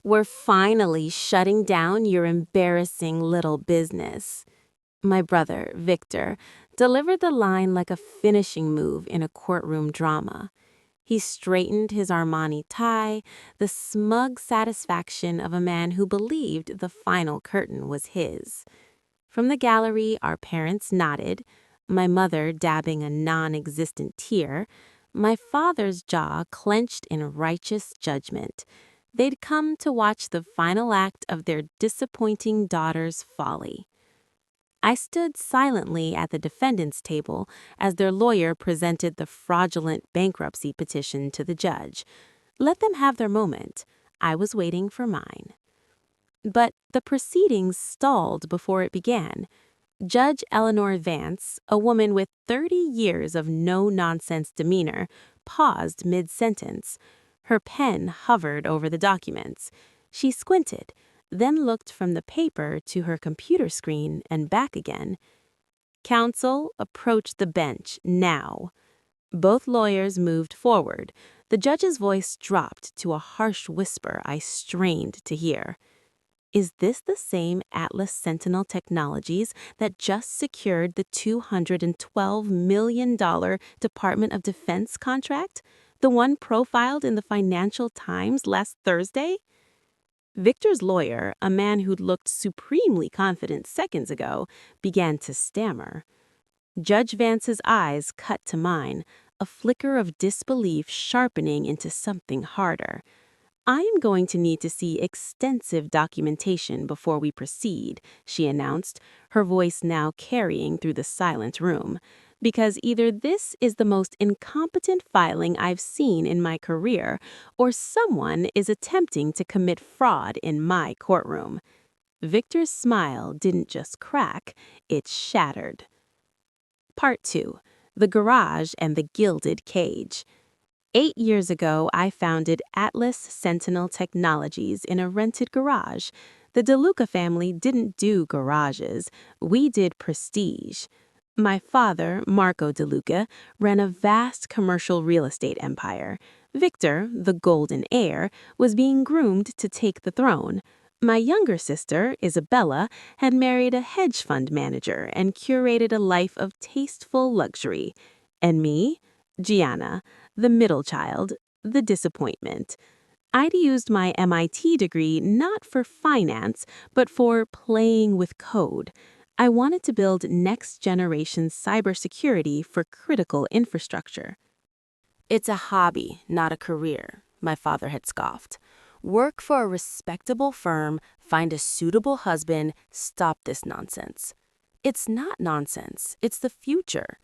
We're finally shutting down your embarrassing little business. My brother, Victor, delivered the line like a finishing move in a courtroom drama. He straightened his Armani tie, the smug satisfaction of a man who believed the final curtain was his. From the gallery, our parents nodded, my mother dabbing a non-existent tear, my father's jaw clenched in righteous judgment. They'd come to watch the final act of their disappointing daughter's folly. I stood silently at the defendant's table as their lawyer presented the fraudulent bankruptcy petition to the judge. Let them have their moment. I was waiting for mine. But the proceedings stalled before it began. Judge Eleanor Vance, a woman with 30 years of no-nonsense demeanor, paused mid-sentence. Her pen hovered over the documents. She squinted, then looked from the paper to her computer screen and back again. Counsel, approach the bench now. Both lawyers moved forward. The judge's voice dropped to a harsh whisper I strained to hear. Is this the same Atlas Sentinel Technologies that just secured the $212 million Department of Defense contract? The one profiled in the Financial Times last Thursday? Victor's lawyer, a man who'd looked supremely confident seconds ago, began to stammer. Judge Vance's eyes cut to mine, a flicker of disbelief sharpening into something harder. I am going to need to see extensive documentation before we proceed, she announced, her voice now carrying through the silent room, because either this is the most incompetent filing I've seen in my career, or someone is attempting to commit fraud in my courtroom. Victor's smile didn't just crack, it shattered. Part 2. The Garage and the Gilded Cage. 8 years ago, I founded Atlas Sentinel Technologies in a rented garage. The DeLuca family didn't do garages. We did prestige. My father, Marco DeLuca, ran a vast commercial real estate empire. Victor, the golden heir, was being groomed to take the throne. My younger sister, Isabella, had married a hedge fund manager and curated a life of tasteful luxury. And me, Gianna, the middle child, the disappointment. I'd used my MIT degree not for finance, but for playing with code. I wanted to build next-generation cybersecurity for critical infrastructure. It's a hobby, not a career, my father had scoffed. Work for a respectable firm, find a suitable husband, stop this nonsense. It's not nonsense, it's the future.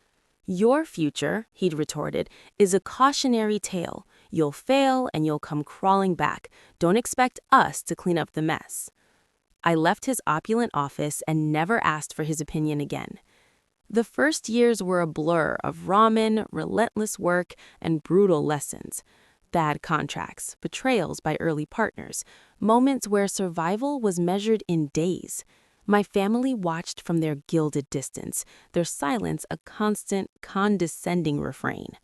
Your future, he'd retorted, is a cautionary tale. You'll fail and you'll come crawling back. Don't expect us to clean up the mess. I left his opulent office and never asked for his opinion again. The first years were a blur of ramen, relentless work, and brutal lessons. Bad contracts, betrayals by early partners, moments where survival was measured in days. My family watched from their gilded distance, their silence a constant, condescending refrain.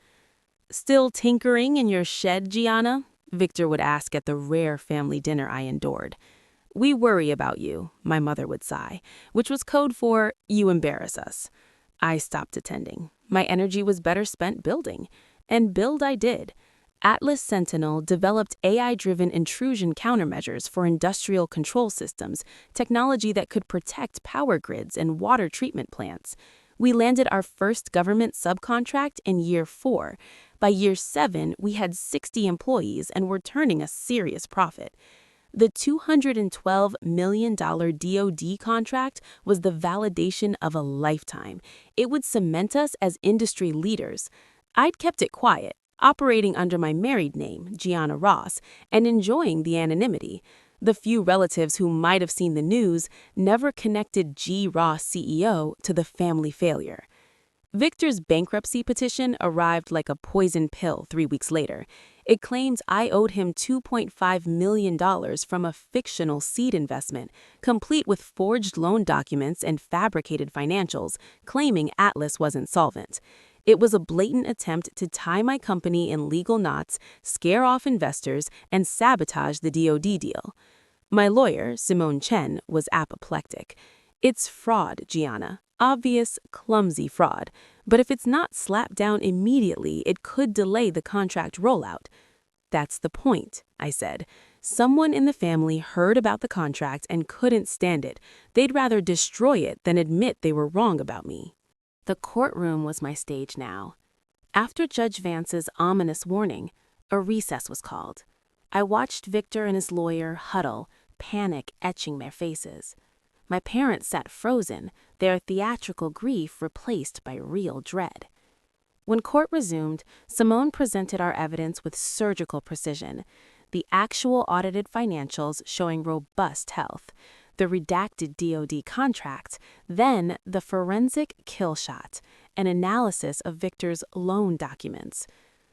"Still tinkering in your shed, Gianna?" Victor would ask at the rare family dinner I endured. "We worry about you," my mother would sigh, which was code for, "you embarrass us." I stopped attending. My energy was better spent building. And build I did. Atlas Sentinel developed AI-driven intrusion countermeasures for industrial control systems, technology that could protect power grids and water treatment plants. We landed our first government subcontract in year 4. By year 7, we had 60 employees and were turning a serious profit. The $212 million DoD contract was the validation of a lifetime. It would cement us as industry leaders. I'd kept it quiet, operating under my married name, Gianna Ross, and enjoying the anonymity. The few relatives who might have seen the news never connected G. Ross CEO to the family failure. Victor's bankruptcy petition arrived like a poison pill 3 weeks later. It claimed I owed him $2.5 million from a fictional seed investment, complete with forged loan documents and fabricated financials, claiming Atlas was insolvent. It was a blatant attempt to tie my company in legal knots, scare off investors, and sabotage the DoD deal. My lawyer, Simone Chen, was apoplectic. It's fraud, Gianna. Obvious, clumsy fraud. But if it's not slapped down immediately, it could delay the contract rollout. That's the point, I said. Someone in the family heard about the contract and couldn't stand it. They'd rather destroy it than admit they were wrong about me. The courtroom was my stage now. After Judge Vance's ominous warning, a recess was called. I watched Victor and his lawyer huddle, panic etching their faces. My parents sat frozen, their theatrical grief replaced by real dread. When court resumed, Simone presented our evidence with surgical precision. The actual audited financials showing robust health, the redacted DoD contract, then the forensic kill shot, an analysis of Victor's loan documents.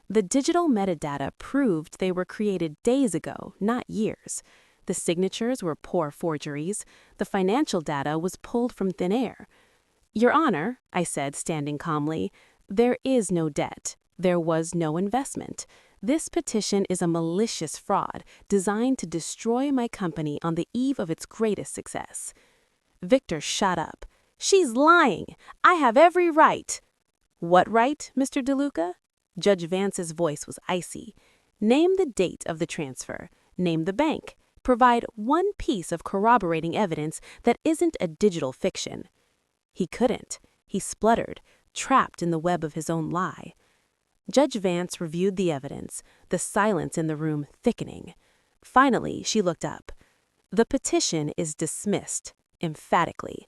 The digital metadata proved they were created days ago, not years. The signatures were poor forgeries. The financial data was pulled from thin air. Your Honor, I said, standing calmly, there is no debt. There was no investment. This petition is a malicious fraud designed to destroy my company on the eve of its greatest success. Victor shot up. She's lying. I have every right. What right, Mr. DeLuca? Judge Vance's voice was icy. Name the date of the transfer. Name the bank. Provide one piece of corroborating evidence that isn't a digital fiction. He couldn't. He spluttered, trapped in the web of his own lie. Judge Vance reviewed the evidence, the silence in the room thickening. Finally, she looked up. The petition is dismissed, emphatically.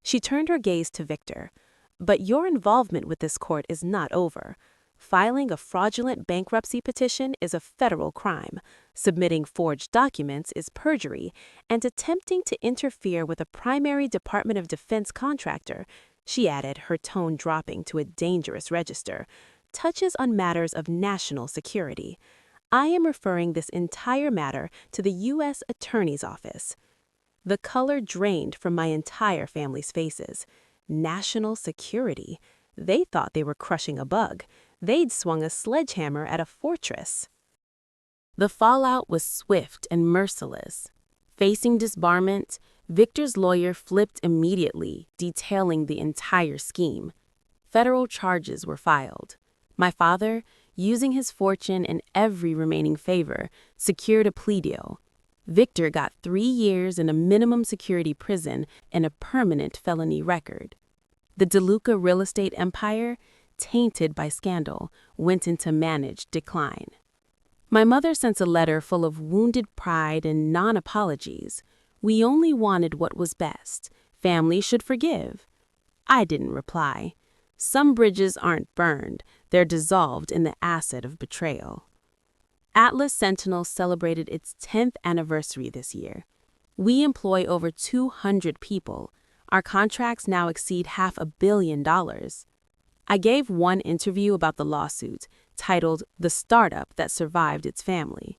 She turned her gaze to Victor. But your involvement with this court is not over. Filing a fraudulent bankruptcy petition is a federal crime. Submitting forged documents is perjury, and attempting to interfere with a primary Department of Defense contractor, she added, her tone dropping to a dangerous register, touches on matters of national security. I am referring this entire matter to the U.S. Attorney's Office. The color drained from my entire family's faces. National security. They thought they were crushing a bug. They'd swung a sledgehammer at a fortress. The fallout was swift and merciless. Facing disbarment, Victor's lawyer flipped immediately, detailing the entire scheme. Federal charges were filed. My father, using his fortune and every remaining favor, secured a plea deal. Victor got 3 years in a minimum security prison and a permanent felony record. The DeLuca real estate empire, tainted by scandal, went into managed decline. My mother sent a letter full of wounded pride and non-apologies. We only wanted what was best. Family should forgive. I didn't reply. Some bridges aren't burned. They're dissolved in the acid of betrayal. Atlas Sentinel celebrated its 10th anniversary this year. We employ over 200 people. Our contracts now exceed $500 million. I gave one interview about the lawsuit, titled The Startup That Survived Its Family.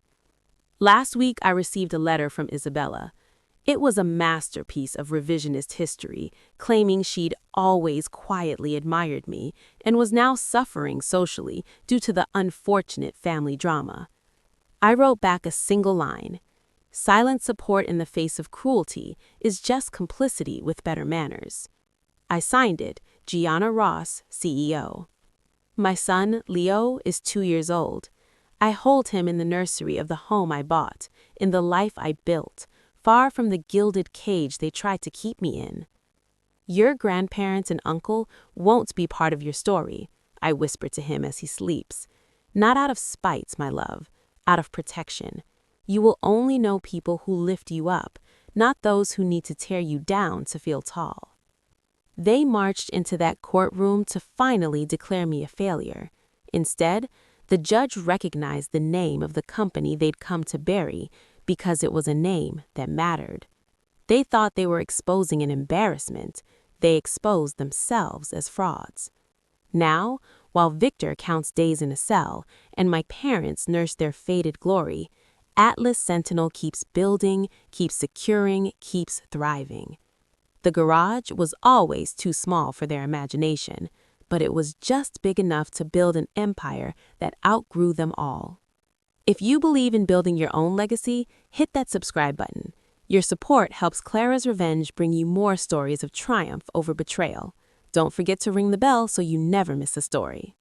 Last week, I received a letter from Isabella. It was a masterpiece of revisionist history, claiming she'd always quietly admired me and was now suffering socially due to the unfortunate family drama. I wrote back a single line. Silent support in the face of cruelty is just complicity with better manners. I signed it, Gianna Ross, CEO. My son, Leo, is 2 years old. I hold him in the nursery of the home I bought, in the life I built, far from the gilded cage they tried to keep me in. Your grandparents and uncle won't be part of your story, I whisper to him as he sleeps. Not out of spite, my love, out of protection. You will only know people who lift you up, not those who need to tear you down to feel tall. They marched into that courtroom to finally declare me a failure. Instead, the judge recognized the name of the company they'd come to bury because it was a name that mattered. They thought they were exposing an embarrassment. They exposed themselves as frauds. Now, while Victor counts days in a cell and my parents nurse their faded glory, Atlas Sentinel keeps building, keeps securing, keeps thriving. The garage was always too small for their imagination, but it was just big enough to build an empire that outgrew them all. If you believe in building your own legacy, hit that subscribe button. Your support helps Clara's Revenge bring you more stories of triumph over betrayal. Don't forget to ring the bell so you never miss a story.